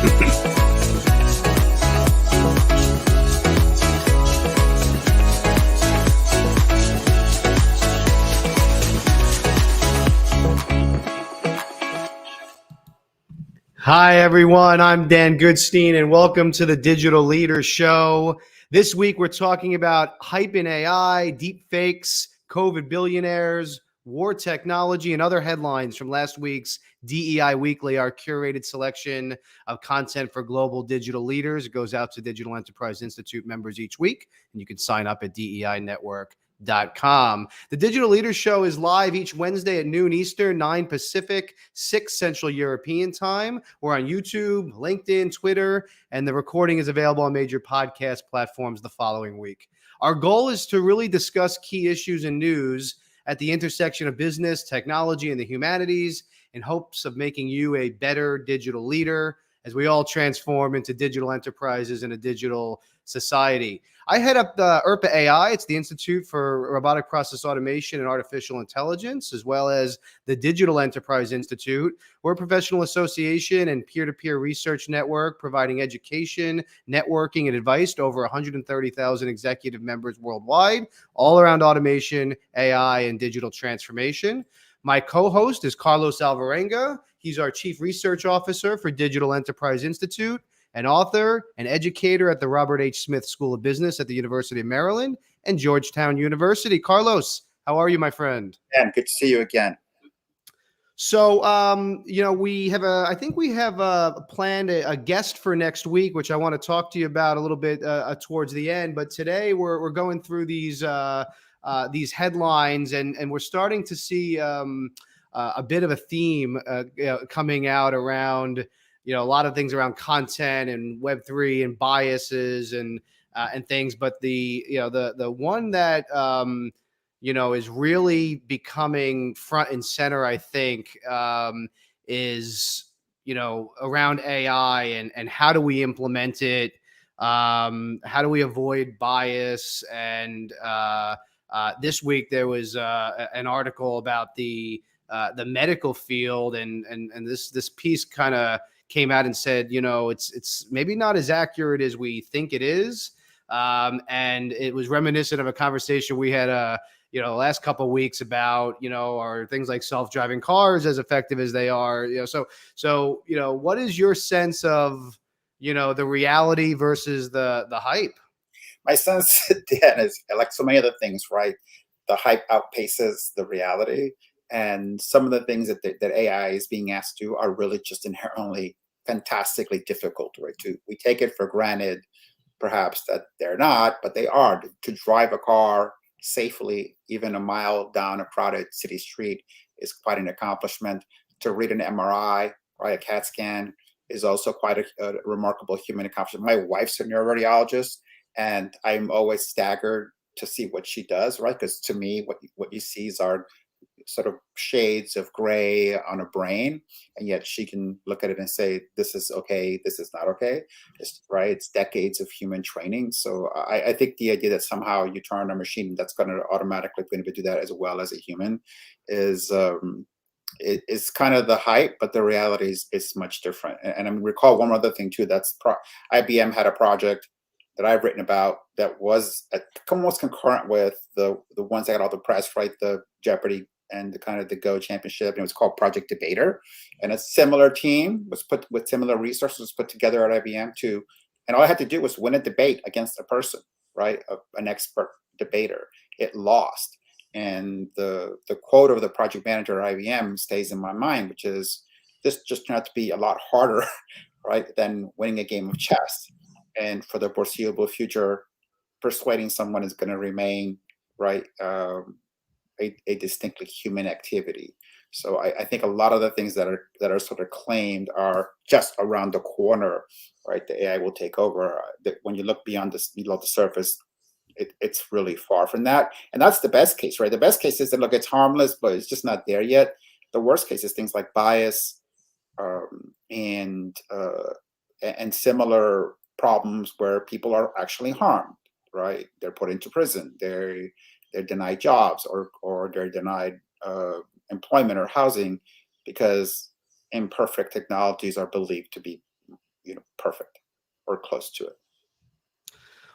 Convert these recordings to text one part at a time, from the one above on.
Hi, everyone. I'm Dan Goodstein, and welcome to the Digital Leaders Show. This week, we're talking about hype in AI, deepfakes, COVID billionaires, war technology, and other headlines from last week's DEI Weekly, our curated selection of content for global digital leaders. It goes out to Digital Enterprise Institute members each week, and you can sign up at DEInetwork.com. The Digital Leaders Show is live each Wednesday at noon Eastern, 9 Pacific, 6 Central European Time. We're on YouTube, LinkedIn, Twitter, and the recording is available on major podcast platforms the following week. Our goal is to really discuss key issues and news at the intersection of business, technology, and the humanities in hopes of making you a better digital leader as we all transform into digital enterprises in a digital society. I head up IRPA AI. It's the Institute for Robotic Process Automation and Artificial Intelligence, as well as the Digital Enterprise Institute. We're a professional association and peer-to-peer research network providing education, networking, and advice to over 130,000 executive members worldwide, all around automation, AI, and digital transformation. My co-host is Carlos Alvarenga. He's our Chief Research Officer for Digital Enterprise Institute, an author, an educator at the Robert H. Smith School of Business at the University of Maryland and Georgetown University. Carlos, how are you, my friend? Dan, good to see you again. So, we have I think we have planned a guest for next week, which I want to talk to you about a little bit towards the end. But today we're going through these headlines, and we're starting to see a bit of a theme coming out around, a lot of things around content and Web3 and biases and things. But the one that is really becoming front and center, I think, is around AI and how do we implement it? How do we avoid bias? And this week there was an article about the medical field, and this piece kind of came out and said, it's maybe not as accurate as we think it is. And it was reminiscent of a conversation we had, last couple of weeks about, are things like self-driving cars as effective as they are? So what is your sense of, the reality versus the hype? My sense, Dan, is like so many other things, right? The hype outpaces the reality. And some of the things that AI is being asked to do are really just inherently fantastically difficult, right? We take it for granted, perhaps, that they're not, but they are. To drive a car safely, even a mile down a crowded city street, is quite an accomplishment. To read an MRI, right, a CAT scan, is also quite a remarkable human accomplishment. My wife's a neuroradiologist, and I'm always staggered to see what she does, right? Because to me, what you see are sort of shades of gray on a brain, and yet she can look at it and say, this is okay, this is not okay. It's decades of human training. So I think the idea that somehow you turn a machine that's going to automatically going to do that as well as a human is kind of the hype, but the reality is much different. And I recall one other thing too. IBM had a project that I've written about that was almost concurrent with the ones that got all the press, right? The Jeopardy and the Go championship. And it was called Project Debater. And a similar team was put with similar resources put together at IBM too. And all I had to do was win a debate against a person, right? An expert debater. It lost. And the quote of the project manager at IBM stays in my mind, which is, this just turned out to be a lot harder, right, than winning a game of chess. And for the foreseeable future, persuading someone is going to remain, right, a distinctly human activity. So I think a lot of the things that are sort of claimed are just around the corner, right? The AI will take over. When you look below the surface, it's really far from that. And that's the best case, right? The best case is that, look, it's harmless, but it's just not there yet. The worst case is things like bias and similar problems where people are actually harmed, right? They're put into prison. They're denied jobs or they're denied employment or housing because imperfect technologies are believed to be perfect or close to it.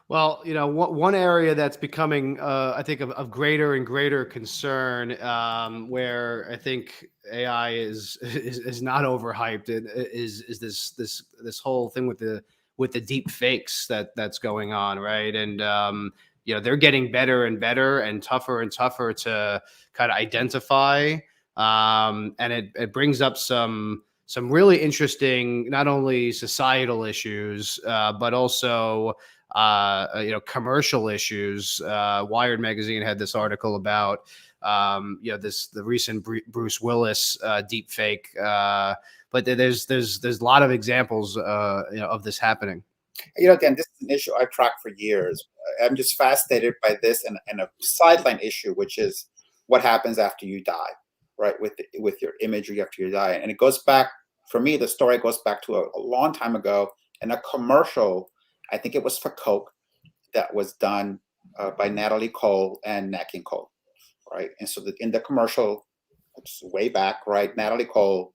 Well, one area that's becoming, I think, of greater and greater concern, where I think AI is not overhyped, is this whole thing with the deep fakes that's going on, right? And they're getting better and better and tougher to kind of identify, and it brings up some really interesting, not only societal issues, but also commercial issues. Wired magazine had this article about the recent Bruce Willis deep fake, but there's a lot of examples of this happening. Dan, this is an issue I've tracked for years. I'm just fascinated by this and a sideline issue, which is what happens after you die, right? With your imagery after you die, and it goes back, for me, the story goes back to a long time ago in a commercial. I think it was for Coke, that was done by Natalie Cole and Nat King Cole, right? And so in the commercial, it's way back, right? Natalie Cole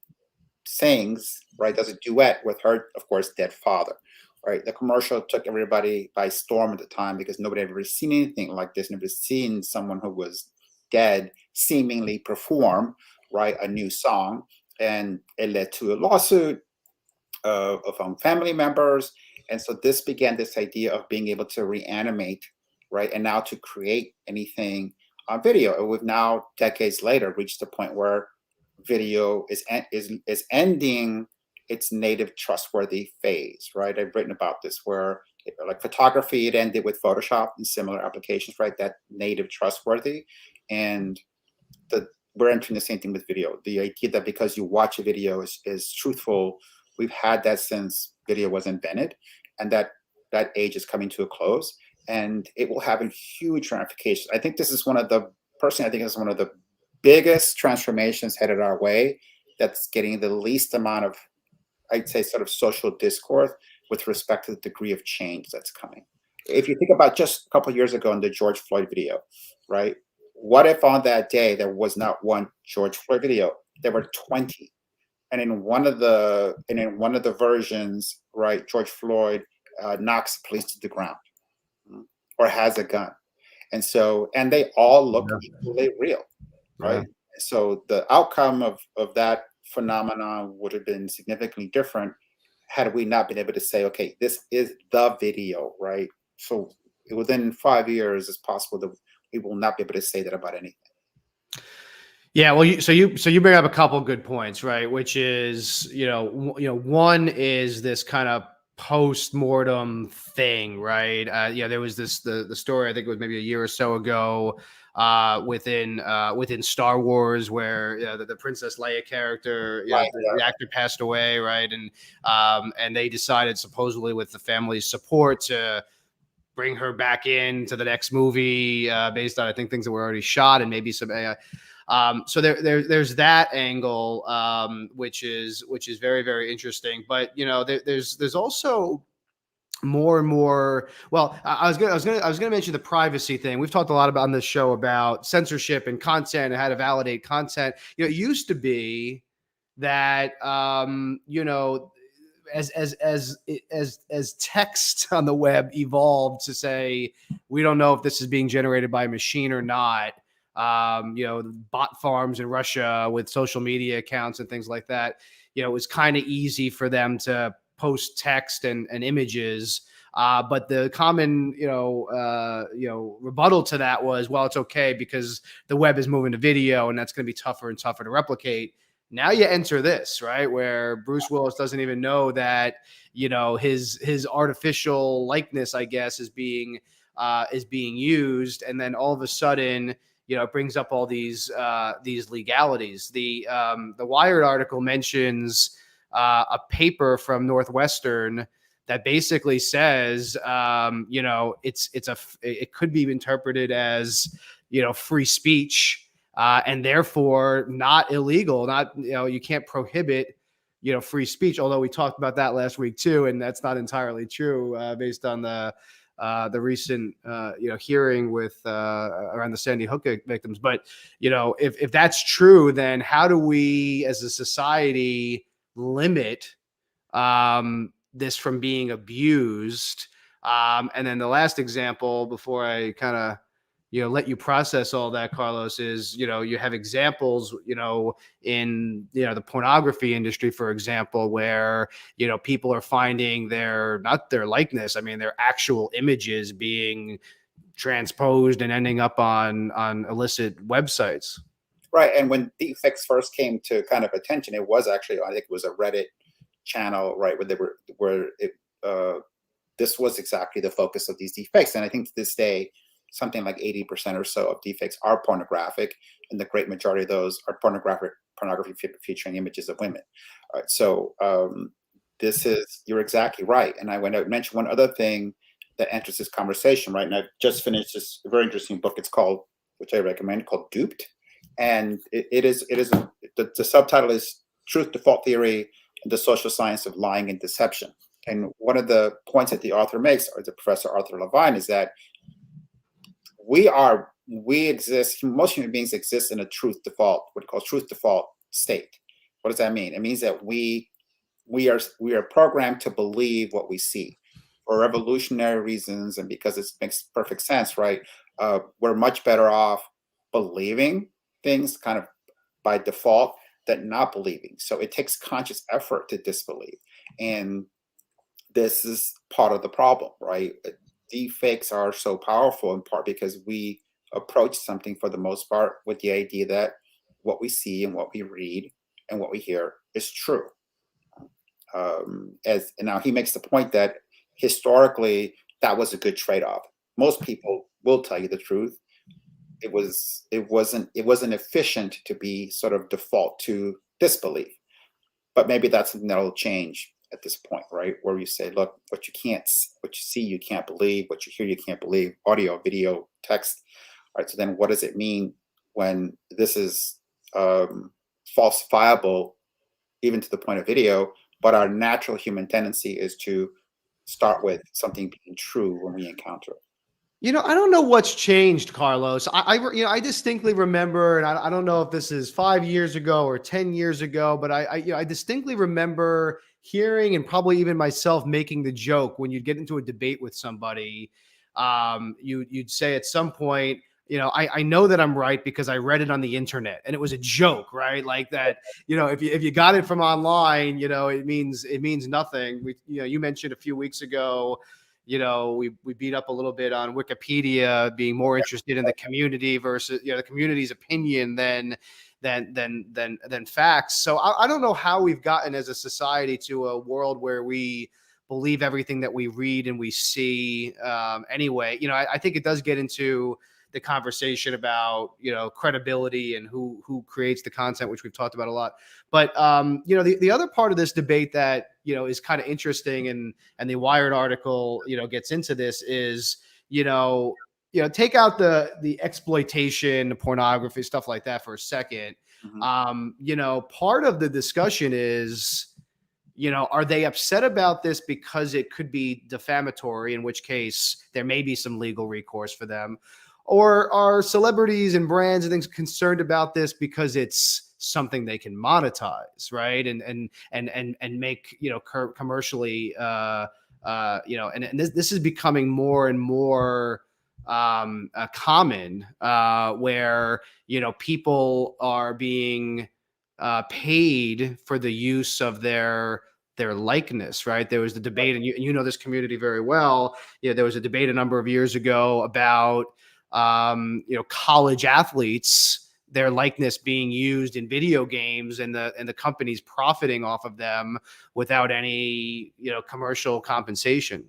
sings, right? Does a duet with her, of course, dead father, right? The commercial took everybody by storm at the time because nobody had ever seen anything like this, never seen someone who was dead seemingly perform, right, a new song. And it led to a lawsuit of family members. And so this began this idea of being able to reanimate, right, and now to create anything on video. And we've now, decades later, reached the point where video is ending its native trustworthy phase, right? I've written about this where, like photography, it ended with Photoshop and similar applications, right? That native trustworthy, and we're entering the same thing with video. The idea that because you watch a video is truthful, we've had that since video was invented, and that age is coming to a close, and it will have a huge ramifications. I think this is one of the biggest transformations headed our way, that's getting the least amount of, I'd say, sort of social discourse with respect to the degree of change that's coming. If you think about just a couple of years ago in the George Floyd video, right? What if on that day there was not one George Floyd video? There were 20. And in one of the versions, right, George Floyd knocks police to the ground, or has a gun. And they all look equally real, right? Yeah. So the outcome of that phenomenon would have been significantly different had we not been able to say, okay, this is the video, right? So within 5 years, it's possible that we will not be able to say that about anything. Yeah, well, so you bring up a couple good points, right? Which is, one is this kind of post-mortem thing, right? There was the story, I think it was maybe a year or so ago, within Star Wars, where the Princess Leia character, the actor passed away, right? And they decided, supposedly with the family's support, to bring her back into the next movie, based on, I think, things that were already shot and maybe some AI. So there's that angle, which is very, very interesting. But there's also more and more. Well, I was gonna mention the privacy thing. We've talked a lot about on this show about censorship and content and how to validate content. It used to be that as text on the web evolved to say, we don't know if this is being generated by a machine or not. Bot farms in Russia with social media accounts and things like that. It was kind of easy for them to post text and images. But the common, rebuttal to that was, well, it's okay because the web is moving to video, and that's going to be tougher and tougher to replicate. Now you enter this, right, where Bruce Willis doesn't even know that, his artificial likeness, I guess, is being used, and then all of a sudden, it brings up all these legalities. The Wired article mentions a paper from Northwestern that basically says, it could be interpreted as, free speech, and therefore not illegal. Not, you can't prohibit, free speech. Although we talked about that last week too, and that's not entirely true, based on the recent hearing with around the Sandy Hook victims. But if that's true, then how do we as a society limit this from being abused. And then the last example before I kind of let you process all that, Carlos, is you have examples in the pornography industry, for example, where people are finding not their likeness, I mean their actual images being transposed and ending up on illicit websites. Right. And when deepfakes first came to kind of attention, it was actually, I think it was a Reddit channel, right, this was exactly the focus of these deepfakes. And I think to this day, something like 80% or so of deepfakes are pornographic, and the great majority of those are pornography featuring images of women. All right, so you're exactly right. And I want to mention one other thing that enters this conversation, right? And I've just finished this very interesting book. It's called, which I recommend, called Duped. And the subtitle is Truth Default Theory and the Social Science of Lying and Deception. And one of the points that the author makes, or the Professor Arthur Levine, is that most human beings exist in a truth default, what he calls truth default state. What does that mean? It means that we are programmed to believe what we see for evolutionary reasons, and because it makes perfect sense, right? We're much better off believing things kind of by default than not believing. So it takes conscious effort to disbelieve. And this is part of the problem, right? Deepfakes are so powerful in part because we approach something for the most part with the idea that what we see and what we read and what we hear is true. And now he makes the point that historically that was a good trade-off. Most people will tell you the truth. It wasn't efficient to be sort of default to disbelief. But maybe that's something that'll change at this point, right? Where you say, look, what you see, you can't believe. What you hear, you can't believe. Audio, video, text. All right. So then what does it mean when this is falsifiable, even to the point of video, but our natural human tendency is to start with something being true when we encounter it? I don't know what's changed, Carlos. I distinctly remember, and I don't know if this is 5 years ago or 10 years ago, but I distinctly remember hearing, and probably even myself making the joke, when you'd get into a debate with somebody, you'd say at some point, I know that I'm right because I read it on the internet, and it was a joke, right? Like that, if you got it from online, it means nothing. You mentioned a few weeks ago, we beat up a little bit on Wikipedia being more interested in the community versus the community's opinion than facts. So I don't know how we've gotten as a society to a world where we believe everything that we read and we see. Anyway, I think it does get into the conversation about credibility and who creates the content, which we've talked about a lot. But the other part of this debate that is kind of interesting, and the Wired article gets into this, is take out the exploitation, the pornography, stuff like that for a second. Mm-hmm. Part of the discussion is, are they upset about this because it could be defamatory, in which case there may be some legal recourse for them? Or are celebrities and brands and things concerned about this because it's something they can monetize, right? And make commercially, and this is becoming more and more common, where people are being paid for the use of their likeness, right? There was the debate, and you know this community very well. There was a debate a number of years ago about college athletes, their likeness being used in video games, and the companies profiting off of them without any commercial compensation.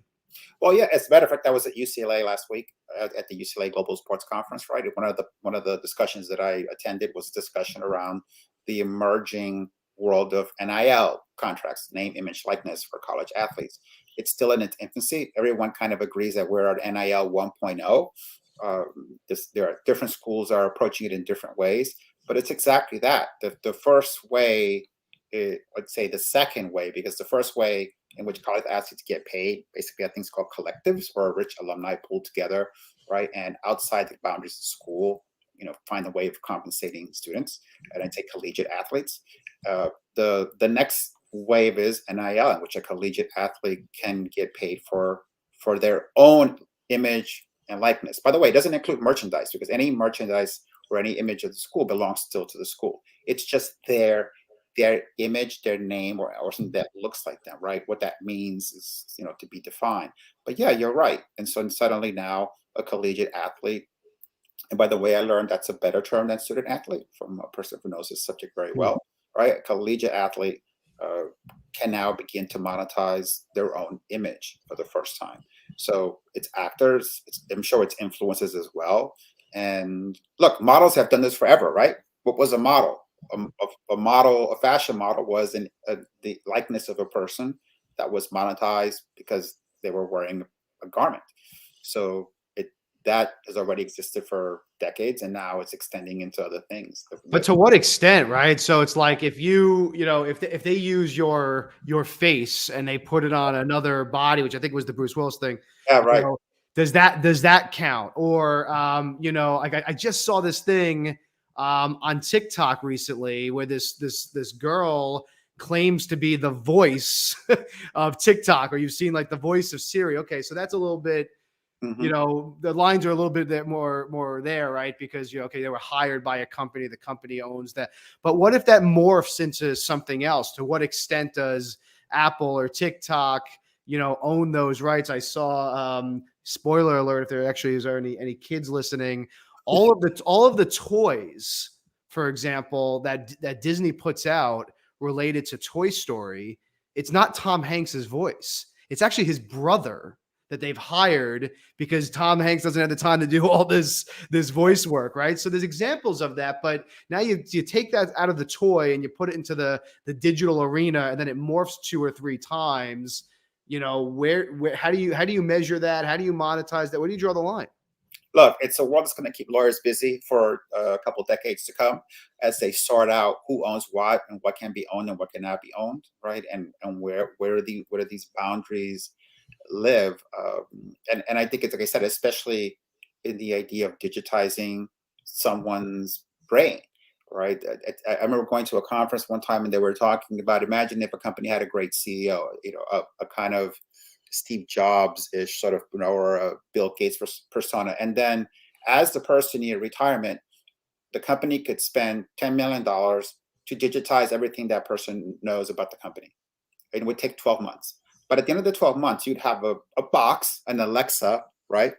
Well, yeah. As a matter of fact, I was at UCLA last week at the UCLA Global Sports Conference. Right, one of the discussions that I attended was a discussion around the emerging world of NIL contracts, name, image, likeness, for college athletes. It's still in its infancy. Everyone kind of agrees that we're at NIL 1.0. There are different schools are approaching it in different ways, but it's exactly that. The first way, I'd say the second way, because the first way in which college athletes get paid, basically, I think it's called collectives, or a rich alumni pull together, right? And outside the boundaries of school, find a way of compensating students, and I take collegiate athletes. The next wave is NIL, in which a collegiate athlete can get paid for their own image and likeness. By the way, it doesn't include merchandise, because any merchandise or any image of the school belongs still to the school. It's just their image, their name, or something that looks like them, right? What that means is, to be defined. But yeah, you're right. And so suddenly now a collegiate athlete, and by the way, I learned that's a better term than student athlete from a person who knows this subject very Hmm. well, right? A collegiate athlete uh, can now begin to monetize their own image for the first time. So it's actors, I'm sure it's influencers as well. And look, models have done this forever, right? What was a model? A model, a fashion model, was the likeness of a person that was monetized because they were wearing a garment. So that has already existed for decades, and now it's extending into other things. But to what extent, right? So it's like if if they use your face and they put it on another body, which I think was the Bruce Willis thing, Yeah, you right. know, does that count? Or like I just saw this thing on TikTok recently where this girl claims to be the voice of TikTok, or you've seen like the voice of Siri. Okay, so that's a little bit, Hmm. the lines are a little bit more there, right? Because okay, they were hired by a company, the company owns that. But what if that morphs into something else? To what extent does Apple or TikTok, own those rights? I saw, spoiler alert, if there actually is any kids listening, all of the toys, for example, that Disney puts out related to Toy Story, it's not Tom Hanks's voice. It's actually his brother that they've hired because Tom Hanks doesn't have the time to do all this voice work, right? So there's examples of that, but now you take that out of the toy and you put it into the digital arena, and then it morphs 2 or 3 times. Where how do you measure that? How do you monetize that? Where do you draw the line? Look, it's a world that's going to keep lawyers busy for a couple decades to come, as they sort out who owns what and what can be owned and what cannot be owned, right? And where do these boundaries live? And I think it's, like I said, especially in the idea of digitizing someone's brain, right? I remember going to a conference one time, and they were talking about, imagine if a company had a great CEO, a kind of Steve Jobs ish sort of, or a Bill Gates persona. And then as the person near retirement, the company could spend $10 million to digitize everything that person knows about the company. It would take 12 months. But at the end of the 12 months, you'd have a box, an Alexa, right?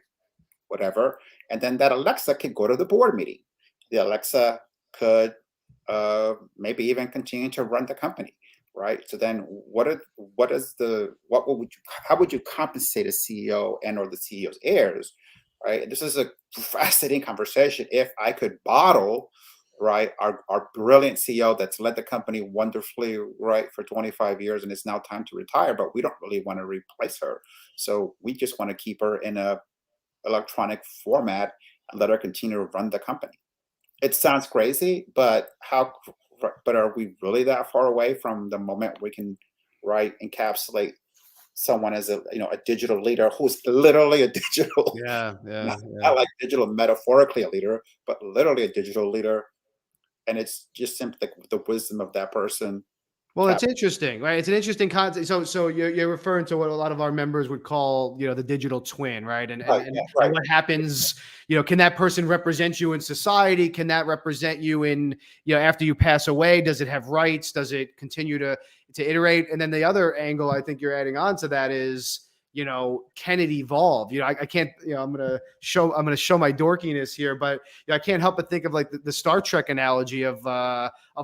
Whatever. And then that Alexa could go to the board meeting. The Alexa could maybe even continue to run the company, right? So then how would you compensate a CEO and or the CEO's heirs, right? This is a fascinating conversation. If I could bottle, right, our brilliant CEO that's led the company wonderfully, right, for 25 years, and it's now time to retire, but we don't really want to replace her. So we just want to keep her in a electronic format and let her continue to run the company. It sounds crazy, but but are we really that far away from the moment we can, right, encapsulate someone as a digital leader who's literally a digital, Yeah, not, yeah, yeah. not like digital metaphorically a leader, but literally a digital leader, and it's just simply the wisdom of that person. Well, Cap- it's interesting, right? It's an interesting concept. So you're referring to what a lot of our members would call, the digital twin, right? And and right, and, yeah, and right. what happens, can that person represent you in society? Can that represent you in, after you pass away? Does it have rights? Does it continue to iterate? And then the other angle I think you're adding on to that is, can it evolve? I can't, I'm gonna show my dorkiness here, but I can't help but think of like the Star Trek analogy of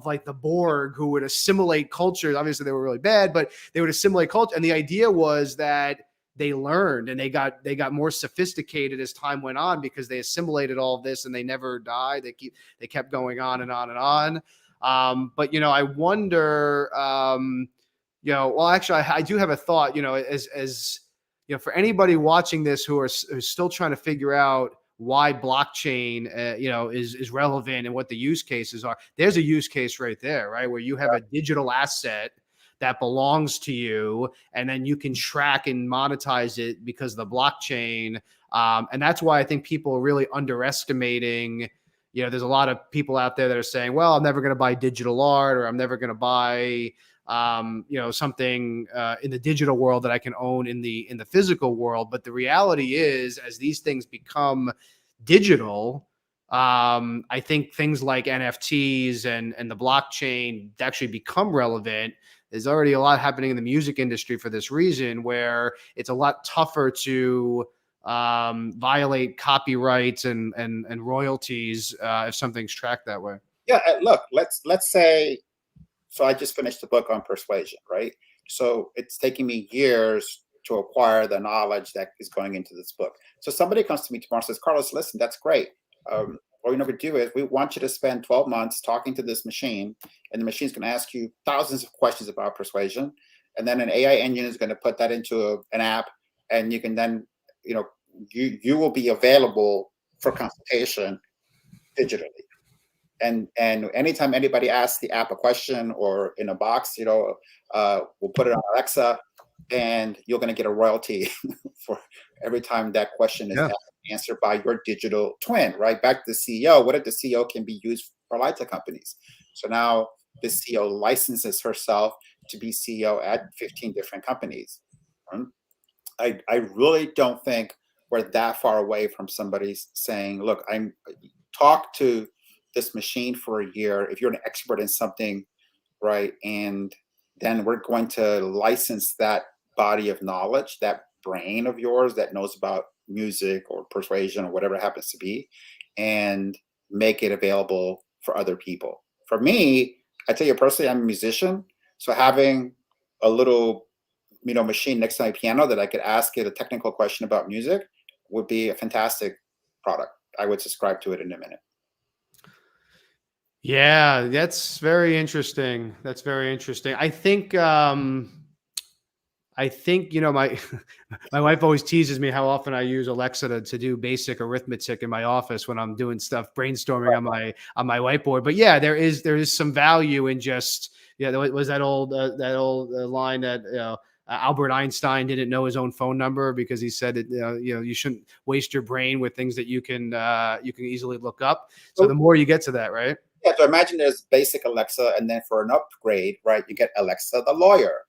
like the Borg, who would assimilate cultures. Obviously, they were really bad, but they would assimilate culture. And the idea was that they learned and they got more sophisticated as time went on because they assimilated all of this and they never died. They kept going on and on and on. But I wonder. Well, actually, I do have a thought. As for anybody watching this who's still trying to figure out why blockchain, is relevant and what the use cases are. There's a use case right there, right? Where you have a digital asset that belongs to you, and then you can track and monetize it because of the blockchain. And that's why I think people are really underestimating. There's a lot of people out there that are saying, well, I'm never going to buy digital art, or I'm never going to buy something in the digital world that I can own in the physical world. But the reality is, as these things become digital, I think things like NFTs and the blockchain actually become relevant. There's already a lot happening in the music industry for this reason, where it's a lot tougher to violate copyrights and royalties if something's tracked that way. Yeah, look, let's say, so I just finished the book on persuasion, right? So it's taking me years to acquire the knowledge that is going into this book. So somebody comes to me tomorrow and says, Carlos, listen, that's great. What we never do is we want you to spend 12 months talking to this machine, and the machine's going to ask you thousands of questions about persuasion. And then an AI engine is going to put that into an app, and you can then, you will be available for consultation digitally. And anytime anybody asks the app a question or in a box, we'll put it on Alexa, and you're going to get a royalty for every time that question is answered by your digital twin, right? Back to the CEO. What if the CEO can be used for lighter companies? So now the CEO licenses herself to be CEO at 15 different companies. I really don't think we're that far away from somebody saying, look, I'm talk to this machine for a year. If you're an expert in something, right, and then we're going to license that body of knowledge, that brain of yours that knows about music or persuasion or whatever it happens to be, and make it available for other people. For me, I tell you personally, I'm a musician, so having a little machine next to my piano that I could ask it a technical question about music would be a fantastic product. I would subscribe to it in a minute. Yeah, that's very interesting. That's very interesting. I think my my wife always teases me how often I use Alexa to do basic arithmetic in my office when I'm doing stuff brainstorming on my whiteboard. But yeah, there is some value in just was that old line that Albert Einstein didn't know his own phone number because he said you shouldn't waste your brain with things that you can easily look up. So the more you get to that, right? Yeah, so imagine there's basic Alexa, and then for an upgrade, right, you get Alexa the lawyer,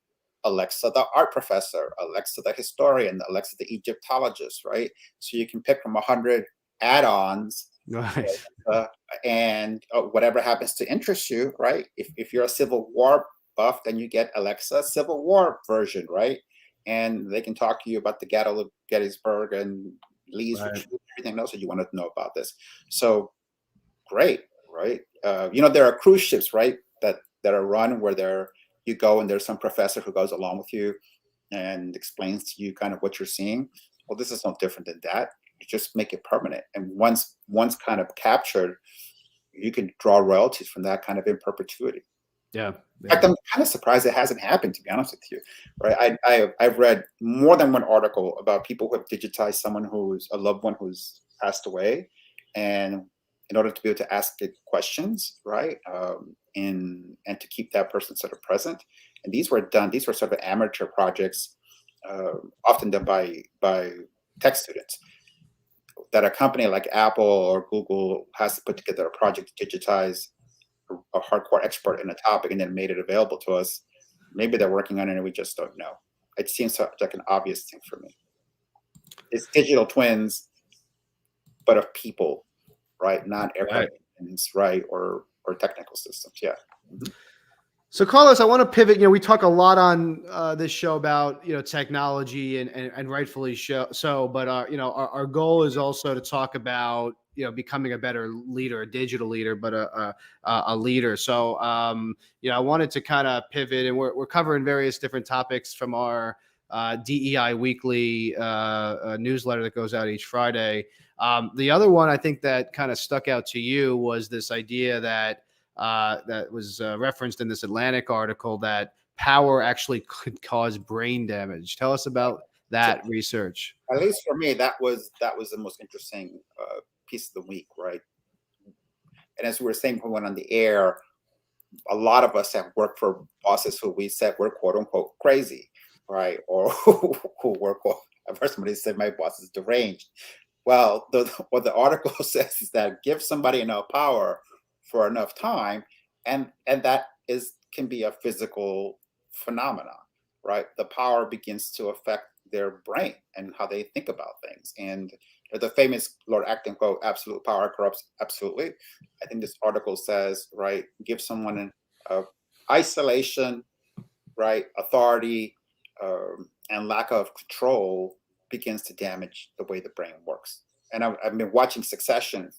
Alexa the art professor, Alexa the historian, Alexa the Egyptologist, right? So you can pick from 100 add-ons, Nice. and whatever happens to interest you, right? If you're a Civil War buff, then you get Alexa Civil War version, right? And they can talk to you about the Battle of Gettysburg and Lee's retreat, everything else that you want to know about this. So great, right? There are cruise ships, right, that are run where you go and there's some professor who goes along with you and explains to you kind of what you're seeing. Well, this is no different than that. You just make it permanent, and once kind of captured, you can draw royalties from that kind of in perpetuity. Yeah. In fact, I'm kind of surprised it hasn't happened, to be honest with you. Right? I've read more than one article about people who have digitized someone who's a loved one who's passed away, and in order to be able to ask it questions, right, and to keep that person sort of present. And these were sort of amateur projects, often done by tech students, that a company like Apple or Google has to put together a project to digitize a hardcore expert in a topic and then made it available to us. Maybe they're working on it and we just don't know. It seems like an obvious thing for me. It's digital twins, but of people, right? Not aircraft engines, right? Or technical systems. Yeah. Mm-hmm. So, Carlos, I want to pivot. We talk a lot on this show about technology and rightfully so. But our goal is also to talk about becoming a better leader, a digital leader, but a leader. So, I wanted to kind of pivot, and we're covering various different topics from our DEI Weekly newsletter that goes out each Friday. The other one I think that kind of stuck out to you was this idea that was referenced in this Atlantic article that power actually could cause brain damage. Tell us about that research. At least for me, that was the most interesting piece of the week, right? And as we were saying when we went on the air, a lot of us have worked for bosses who we said were quote unquote crazy, right? Or who were I've heard somebody say my boss is deranged. Well, what the article says is that give somebody enough power for enough time, and that can be a physical phenomena, right, the power begins to affect their brain and how they think about things. And the famous Lord Acton quote, absolute power corrupts absolutely. I think this article says, right, give someone isolation, right, authority, and lack of control begins to damage the way the brain works. And I've been watching Succession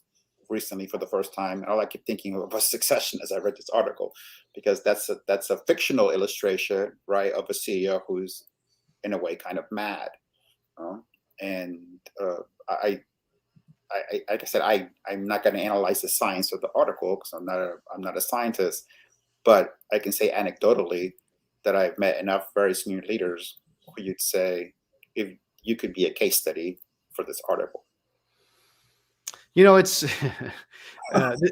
recently for the first time, and all I keep thinking about Succession as I read this article, because that's a fictional illustration, right, of a CEO who's in a way kind of mad. Um, and I, like I said, I'm not going to analyze the science of the article because I'm not a scientist, but I can say anecdotally that I've met enough very senior leaders who you'd say, if you could be a case study for this article. It's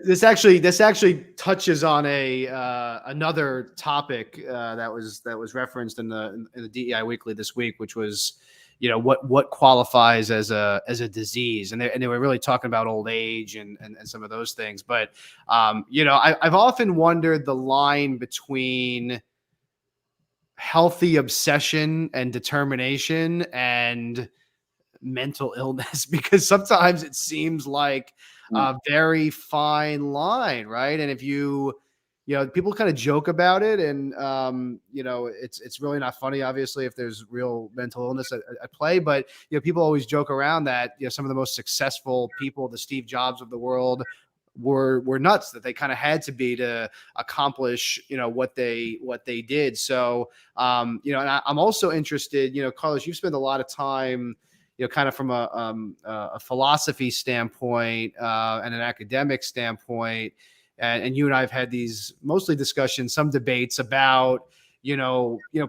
this actually touches on a another topic that was referenced in the DEI Weekly this week, which was what qualifies as a disease, and they were really talking about old age and some of those things. But I've often wondered the line between healthy obsession and determination and mental illness, because sometimes it seems like a very fine line, right? And if people kind of joke about it, and it's really not funny, obviously, if there's real mental illness at play. But people always joke around that some of the most successful people, the Steve Jobs of the world, were nuts, that they kind of had to be to accomplish what they did. So and I'm also interested, Carlos, you've spent a lot of time kind of from a philosophy standpoint and an academic standpoint. And you and I have had these mostly discussions, some debates about,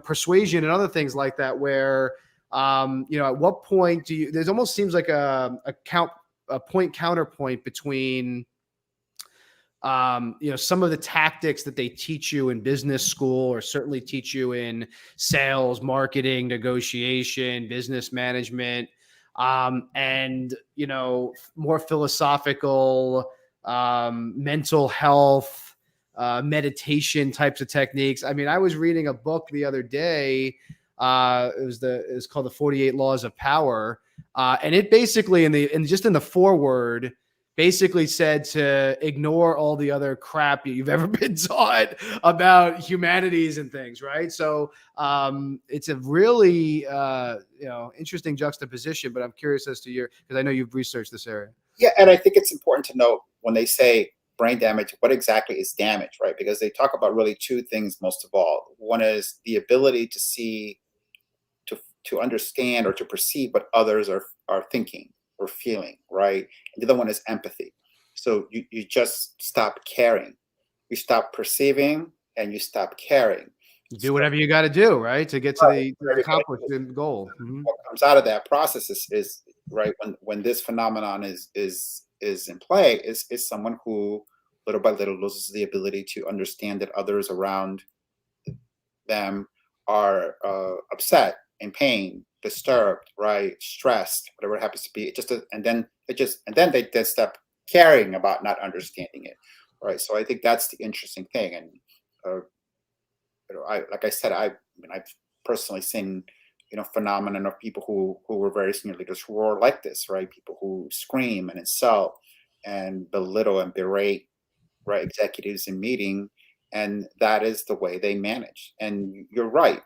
persuasion and other things like that, where, at what point there's almost seems like a point counterpoint between, some of the tactics that they teach you in business school, or certainly teach you in sales, marketing, negotiation, business management, and more philosophical, mental health, meditation types of techniques. I mean, I was reading a book the other day. It was called The 48 Laws of Power, and it basically in the foreword basically said to ignore all the other crap you've ever been taught about humanities and things, right? So it's a really interesting juxtaposition. But I'm curious as to because I know you've researched this area. Yeah, and I think it's important to note when they say brain damage, what exactly is damage, right? Because they talk about really two things most of all. One is the ability to see, to understand, or to perceive what others are thinking or feeling, right? And the other one is empathy. So you just stop caring. You stop perceiving and you stop caring. You do whatever you got to do, right, to get to the accomplish the goal. Mm-hmm. What comes out of that process is right, when this phenomenon is in play, is someone who little by little loses the ability to understand that others around them are upset, in pain, disturbed, right, stressed, whatever it happens to be. And then they just stop caring about not understanding it, right? So I think that's the interesting thing. And like I said, I've personally seen phenomenon of people who were very senior leaders who were like this, right? People who scream and insult and belittle and berate, right, executives in meeting, and that is the way they manage. And you're right.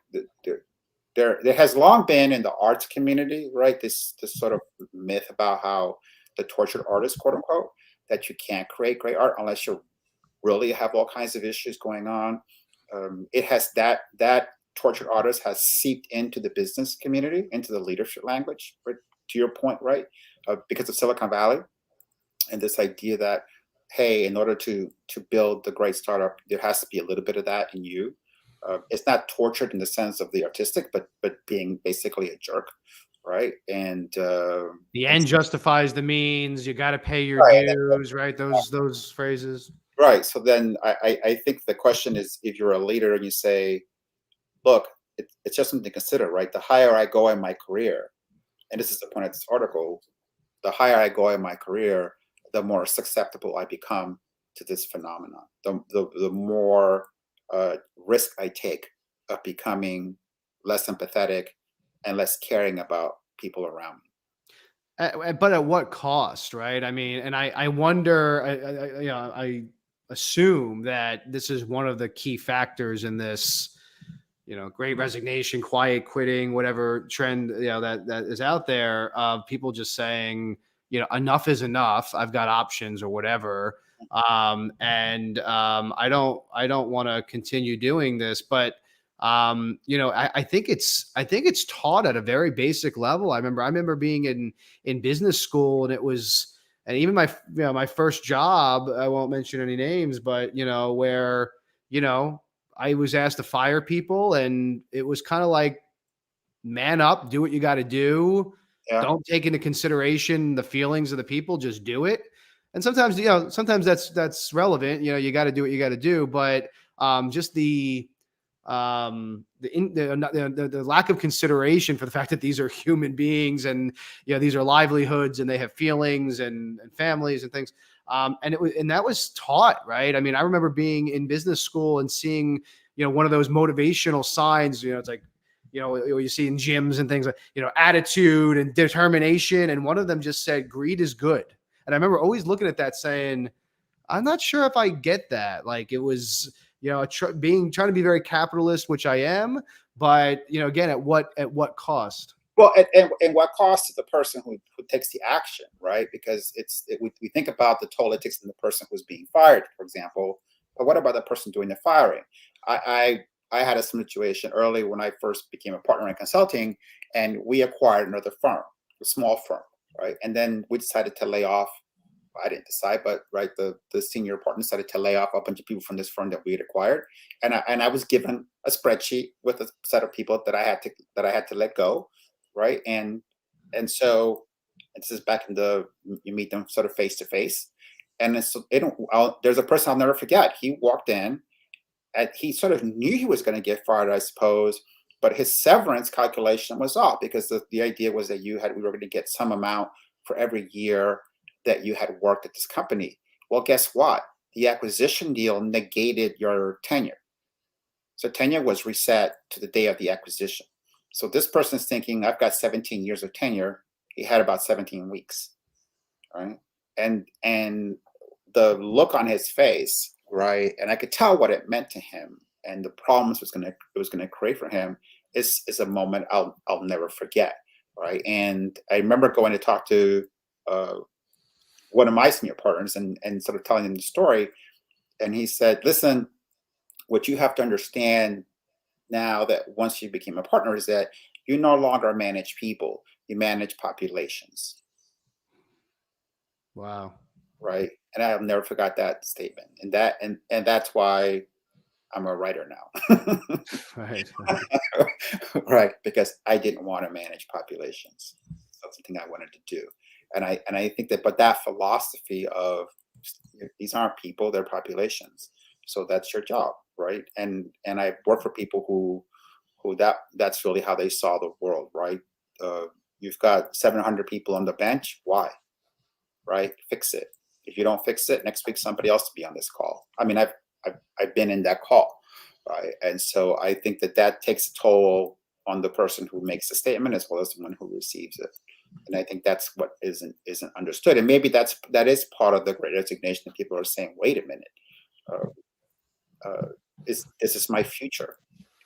There has long been in the arts community, right, this sort of myth about how the tortured artist, quote unquote, that you can't create great art unless you really have all kinds of issues going on. It has that tortured artist has seeped into the business community, into the leadership language, right, to your point, right, because of Silicon Valley, and this idea that, hey, in order to build the great startup, there has to be a little bit of that in you. It's not tortured in the sense of the artistic, but being basically a jerk, right? And the end justifies the means. You got to pay your right, dues, right? Those phrases. Right. So then I think the question is, if you're a leader and you say, look, it's just something to consider, right? The higher I go in my career, and this is the point of this article, the higher I go in my career, the more susceptible I become to this phenomenon. The more risk I take, of becoming less empathetic and less caring about people around me. But at what cost, right? I mean, and I wonder, I assume that this is one of the key factors in this, great resignation, quiet quitting, whatever trend, that is out there of people just saying, enough is enough. I've got options or whatever. I don't want to continue doing this, but I think it's taught at a very basic level. I remember being in business school, and it was, and even my first job, I won't mention any names, but where I was asked to fire people, and it was kind of like, man up, do what you got to do. Yeah. Don't take into consideration the feelings of the people, just do it. And sometimes, sometimes that's relevant. You got to do what you got to do, but just the lack of consideration for the fact that these are human beings, and these are livelihoods, and they have feelings and families and things. And that was taught, right? I mean, I remember being in business school and seeing one of those motivational signs. It's like, you see in gyms and things like, attitude and determination. And one of them just said, greed is good. And I remember always looking at that saying, I'm not sure if I get that. Like, it was, trying to be very capitalist, which I am, but again, at what cost? Well, and what cost to the person who takes the action, right? Because we think about the toll it takes on the person who's being fired, for example, but what about the person doing the firing? I had a situation early when I first became a partner in consulting, and we acquired another firm, a small firm, right? And then we decided to lay off. I didn't decide, but right, the senior partner decided to lay off a bunch of people from this firm that we had acquired, and I was given a spreadsheet with a set of people that I had to let go, right? And this is back in the you meet them sort of face to face, and there's a person I'll never forget. He walked in, and he sort of knew he was going to get fired, I suppose, but his severance calculation was off because the idea was that we were going to get some amount for every year that you had worked at this company. Well, guess what? The acquisition deal negated your tenure. So tenure was reset to the day of the acquisition. So this person's thinking, I've got 17 years of tenure. He had about 17 weeks, right? And the look on his face, right? And I could tell what it meant to him and the problems it was gonna create for him is a moment I'll never forget, right? And I remember going to talk to one of my senior partners and sort of telling him the story. And he said, listen, what you have to understand now that once you became a partner is that you no longer manage people, you manage populations, Wow. right? And I have never forgot that statement. And that's why I'm a writer now. Right. Right, because I didn't want to manage populations. That's something I wanted to do. And I think that, but that philosophy of these aren't people, they're populations. So that's your job, right? And I work for people who that's really how they saw the world, right? You've got 700 people on the bench. Why? Right? Fix it. If you don't fix it, next week somebody else will be on this call. I mean, I've been in that call, right? And so I think that takes a toll on the person who makes the statement as well as the one who receives it. And I think that's what isn't understood. And maybe that is part of the great resignation that people are saying, wait a minute, uh, this is my future.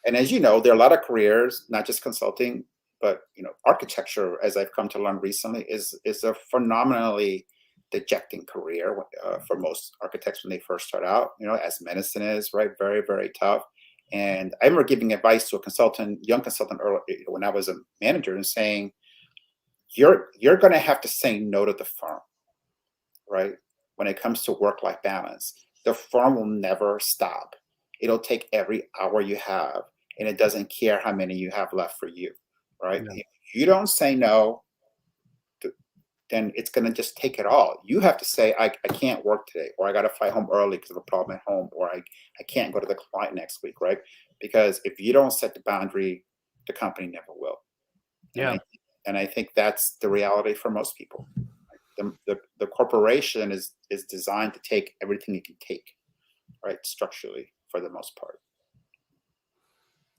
And as you know, there are a lot of careers, not just consulting, but architecture, as I've come to learn recently, is a phenomenally dejecting career for most architects when they first start out. As medicine is, right, very very tough. And I remember giving advice to a young consultant, early, when I was a manager, and saying, you're going to have to say no to the firm, right? When it comes to work-life balance, the firm will never stop. It'll take every hour you have, and it doesn't care how many you have left for you, right? Yeah. If you don't say no, then it's going to just take it all. You have to say, I can't work today, or I got to fly home early because of a problem at home, or I can't go to the client next week, right? Because if you don't set the boundary, the company never will. And Yeah. I think that's the reality for most people. The corporation is designed to take everything it can take, right? Structurally, for the most part.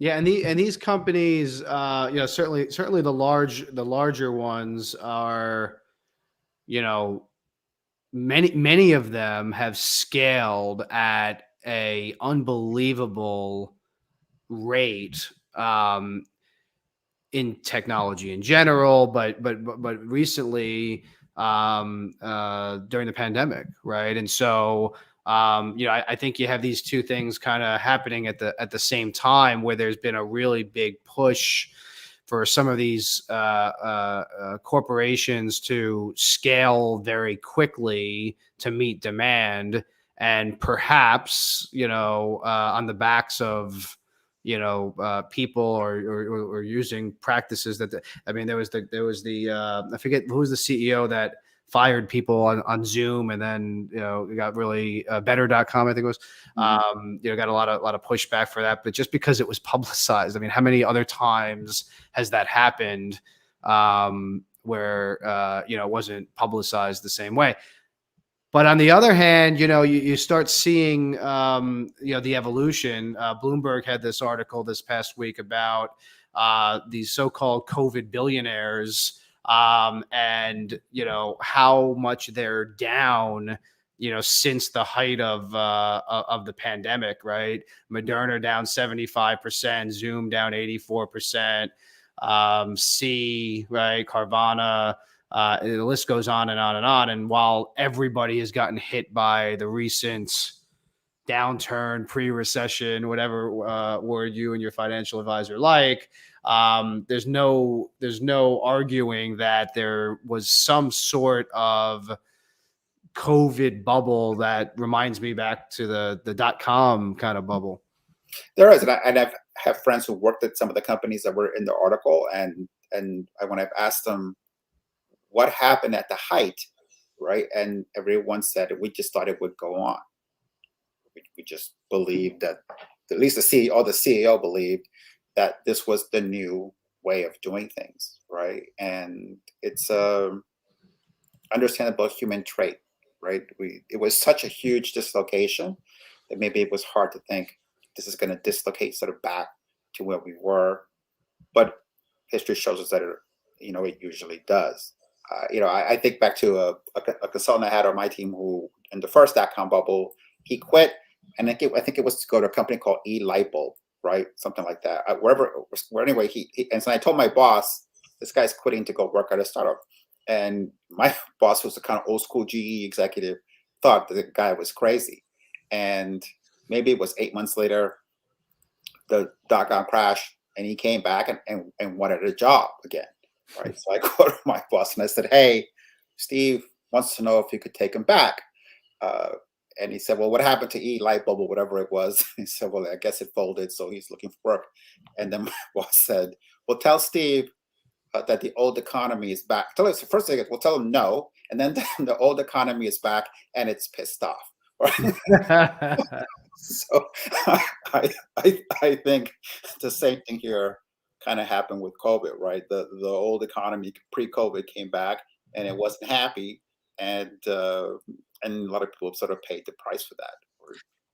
Yeah, and these companies, certainly the larger ones are, you know, many of them have scaled at a unbelievable rate, in technology in general, but recently, during the pandemic, right? And so, I think you have these two things kind of happening at the same time, where there's been a really big push for some of these corporations to scale very quickly to meet demand, and perhaps, on the backs of, people or using practices I mean, there was the I forget who was the CEO that fired people on Zoom, and then, it got really, better.com, I think it was, got a lot of pushback for that, but just because it was publicized. I mean, how many other times has that happened, where, it wasn't publicized the same way? But on the other hand, you start seeing, the evolution. Bloomberg had this article this past week about, these so-called COVID billionaires, and how much they're down, since the height of the pandemic, right? Moderna down 75%, Zoom down 84%, right, Carvana. The list goes on and on and on. And while everybody has gotten hit by the recent downturn, pre-recession, whatever word you and your financial advisor like, there's no arguing that there was some sort of COVID bubble that reminds me back to the .com kind of bubble. There is, and I've have friends who worked at some of the companies that were in the article, when I've asked them what happened at the height, right, and everyone said we just thought it would go on. We just believed that, at least the CEO believed that this was the new way of doing things, right? And it's a understandable human trait, right? It was such a huge dislocation that maybe it was hard to think this is going to dislocate sort of back to where we were, but history shows us that it usually does. I think back to a consultant I had on my team who, in the first .com bubble, he quit, and I think it was to go to a company called eLightBulb, right, something like that. Where anyway, and so I told my boss, this guy's quitting to go work at a startup, and my boss was a kind of old school GE executive, thought that the guy was crazy, and maybe it was 8 months later, the .com crash, and he came back and wanted a job again. Right. So I called my boss and I said, "Hey, Steve wants to know if you could take him back." And he said, "Well, what happened to eLightBulb or whatever it was?" He said, "Well, I guess it folded, so he's looking for work." And then my boss said, "Well, tell Steve that the old economy is back." Tell us first thing. We'll tell him no, and then the old economy is back and it's pissed off. Right? So I think the same thing here kind of happened with COVID, right? The old economy pre-COVID came back and it wasn't happy, and a lot of people sort of paid the price for that.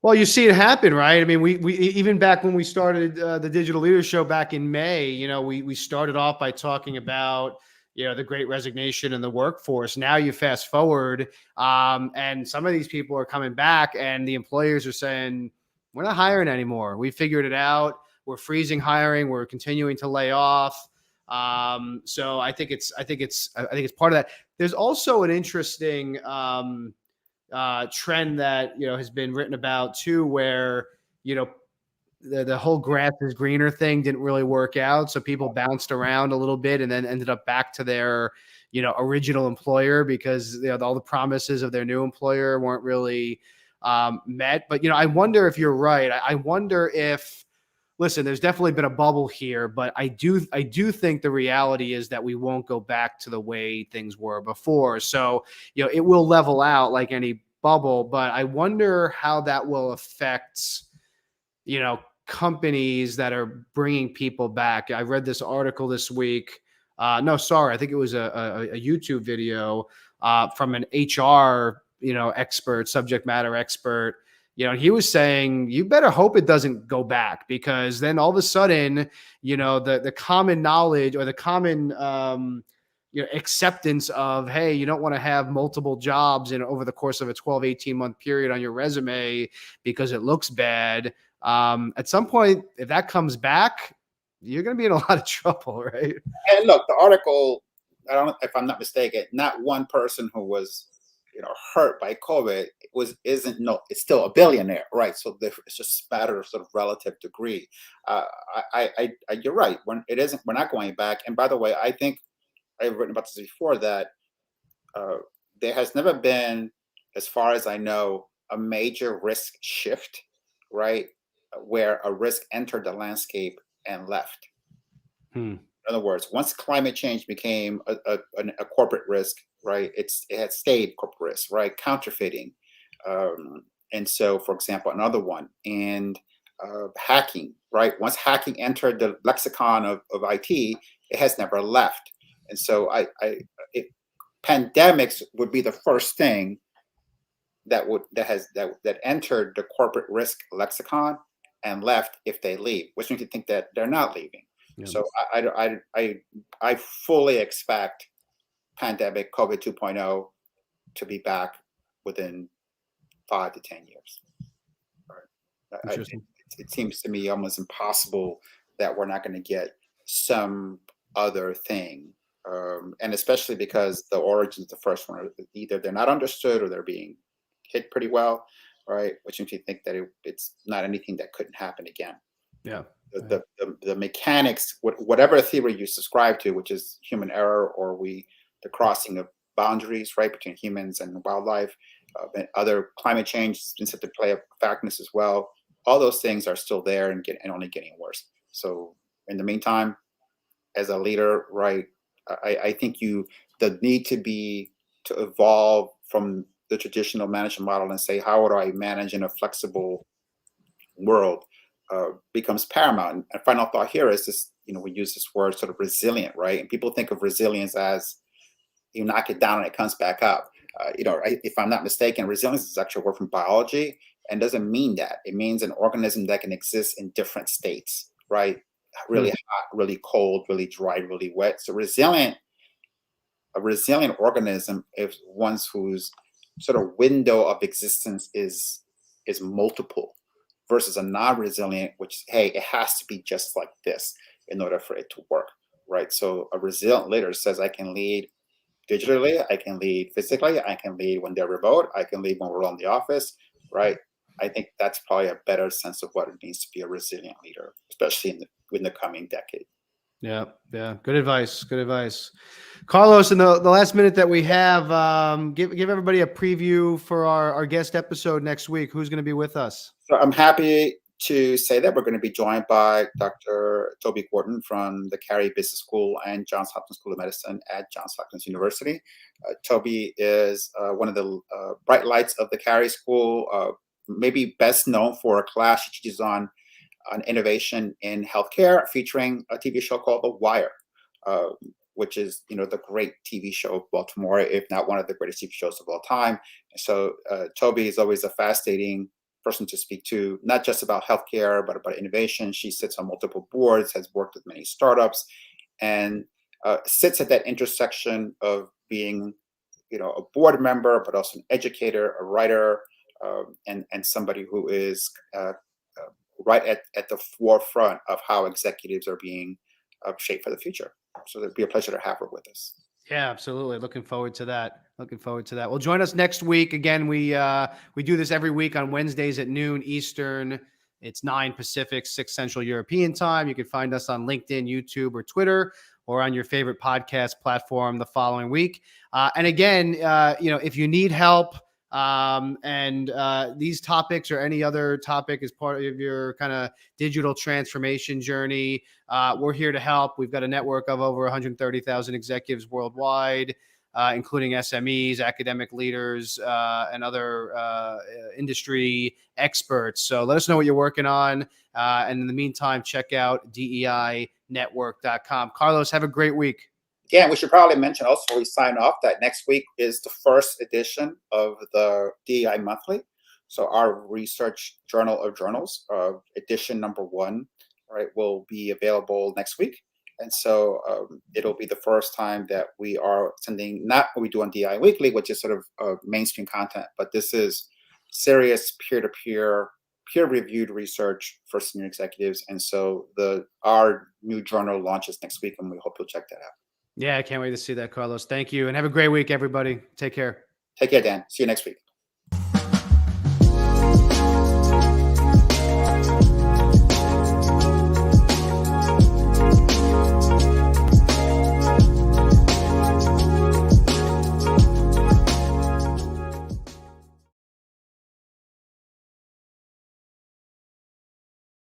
Well, you see it happen, right? I mean, we even back when we started the Digital Leaders Show back in May, we started off by talking about, the Great Resignation in the workforce. Now you fast forward, and some of these people are coming back, and the employers are saying, "We're not hiring anymore. We figured it out. We're freezing hiring. We're continuing to lay off." So I think it's part of that. There's also an interesting trend that has been written about too, where the whole grass is greener thing didn't really work out, so people bounced around a little bit and then ended up back to their original employer, because all the promises of their new employer weren't really met. But I wonder if you're right. I wonder if, listen, there's definitely been a bubble here, but I do think the reality is that we won't go back to the way things were before. So, it will level out like any bubble, but I wonder how that will affect, companies that are bringing people back. I read this article this week. No, sorry, I think it was a YouTube video from an HR, expert, subject matter expert, he was saying, you better hope it doesn't go back, because then all of a sudden, the common knowledge, or the common, acceptance of, hey, you don't want to have multiple jobs over the course of a 12, 18-month period on your resume because it looks bad. At some point, if that comes back, you're going to be in a lot of trouble, right? And look, the article, I don't know if I'm not mistaken, not one person who was, hurt by COVID it's still a billionaire, right? So it's just a matter of sort of relative degree. You're right. When it isn't, we're not going back. And by the way, I think I've written about this before, that there has never been, as far as I know, a major risk shift, right? Where a risk entered the landscape and left. Hmm. In other words, once climate change became a corporate risk, right? It had stayed corporate risk, right? Counterfeiting, and so, for example, another one, and hacking, right? Once hacking entered the lexicon of IT, it has never left. And so, pandemics would be the first thing that entered the corporate risk lexicon and left, if they leave, which makes you think that they're not leaving. Yeah. So I fully expect pandemic COVID 2.0 to be back within 5 to 10 years. Interesting. It seems to me almost impossible that we're not going to get some other thing. And especially because the origins, the first one, either they're not understood or they're being hit pretty well, right? Which makes you think that it's not anything that couldn't happen again. Yeah. The mechanics, whatever theory you subscribe to, which is human error, or the crossing of boundaries, right, between humans and wildlife, and other climate change seems to play a factness as well. All those things are still there and only getting worse. So in the meantime, as a leader, right, I think the need to evolve from the traditional management model and say, how do I manage in a flexible world, becomes paramount. And final thought here is this, we use this word sort of resilient, right? And people think of resilience as you knock it down and it comes back up. If I'm not mistaken, resilience is actually a word from biology and doesn't mean that. It means an organism that can exist in different states, right? Really hot, really cold, really dry, really wet. So a resilient organism is one whose sort of window of existence is multiple, versus a non-resilient, which, hey, it has to be just like this in order for it to work, right? So a resilient leader says, I can lead digitally, I can lead physically, I can lead when they're remote, I can lead when we're on the office, right? I think that's probably a better sense of what it means to be a resilient leader, especially in the coming decade. Yeah. Good advice. Good advice. Carlos, in the last minute that we have, give everybody a preview for our guest episode next week. Who's going to be with us? So I'm happy to say that we're going to be joined by Dr. Toby Gordon from the Carey Business School and Johns Hopkins School of Medicine at Johns Hopkins University. Toby is one of the bright lights of the Carey School, maybe best known for a class she teaches on innovation in healthcare, featuring a TV show called The Wire, which is, the great TV show of Baltimore, if not one of the greatest TV shows of all time. And so Toby is always a fascinating person to speak to, not just about healthcare, but about innovation. She sits on multiple boards, has worked with many startups, and sits at that intersection of being, a board member, but also an educator, a writer, and somebody who is right at the forefront of how executives are being shaped for the future. So it'd be a pleasure to have her with us. Yeah, absolutely. Looking forward to that. Well, join us next week. Again, we do this every week on Wednesdays at noon Eastern. It's 9 Pacific, 6 Central European time. You can find us on LinkedIn, YouTube, or Twitter, or on your favorite podcast platform the following week. And again, if you need help, and these topics or any other topic is part of your kind of digital transformation journey, we're here to help. We've got a network of over 130,000 executives worldwide, including SMEs, academic leaders, and other industry experts. So let us know what you're working on. And in the meantime, check out DEInetwork.com. Carlos, have a great week. Yeah, we should probably mention also before we sign off that next week is the first edition of the DEI Monthly. So our research journal of journals, edition number 1, right, will be available next week. And so it'll be the first time that we are sending, not what we do on DEI Weekly, which is sort of mainstream content, but this is serious peer-to-peer, peer-reviewed research for senior executives. And so our new journal launches next week, and we hope you'll check that out. Yeah, I can't wait to see that, Carlos. Thank you. And have a great week, everybody. Take care. Take care, Dan. See you next week.